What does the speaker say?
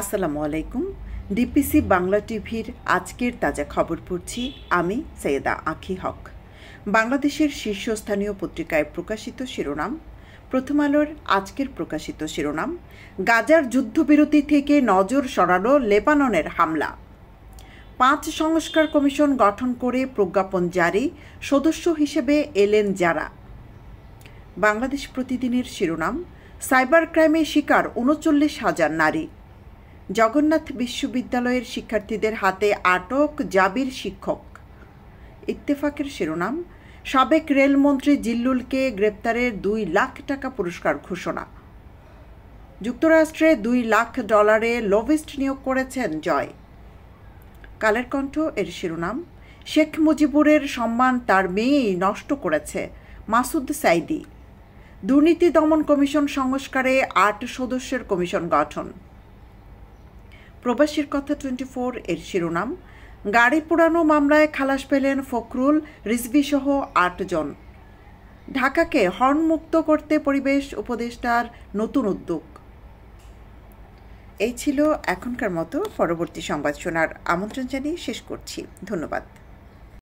আসসালামু আলাইকুম। ডিপিসি বাংলা টিভির আজকের তাজা খবর পড়ছি আমি সৈয়দা আঁখি হক। বাংলাদেশের শীর্ষস্থানীয় পত্রিকায় প্রকাশিত শিরোনাম। প্রথম আলোর আজকের প্রকাশিত শিরোনাম, গাজার যুদ্ধবিরতি থেকে নজর সরালো লেবাননের হামলা। 5 সংস্কার কমিশন গঠন করে প্রজ্ঞাপন জারি, সদস্য হিসেবে এলেন যারা। বাংলাদেশ প্রতিদিনের শিরোনাম, সাইবার ক্রাইমে শিকার 39,000 নারী। জগন্নাথ বিশ্ববিদ্যালয়ের শিক্ষার্থীদের হাতে আটক জাবির শিক্ষক। ইত্তেফাকের শিরোনাম, সাবেক রেলমন্ত্রী জিল্লুলকে গ্রেপ্তারের 2 লাখ টাকা পুরস্কার ঘোষণা। যুক্তরাষ্ট্রে $2 লাখ লবিস্ট নিয়োগ করেছেন জয়। কালের কণ্ঠ এর শিরোনাম, শেখ মুজিবুরের সম্মান তার মেয়েই নষ্ট করেছে, মাসুদ সাইদি। দুর্নীতি দমন কমিশন সংস্কারে 8 সদস্যের কমিশন গঠন। প্রবাসীর কথা 24 এর শিরোনাম, গাড়ি পোড়ানো মামলায় খালাস পেলেন ফখরুল, রিজভী সহ 8 জন। ঢাকাকে হর্নমুক্ত করতে পরিবেশ উপদেষ্টার নতুন উদ্যোগ। এই ছিল এখনকার মতো। পরবর্তী সংবাদ শোনার আমন্ত্রণ জানিয়ে শেষ করছি। ধন্যবাদ।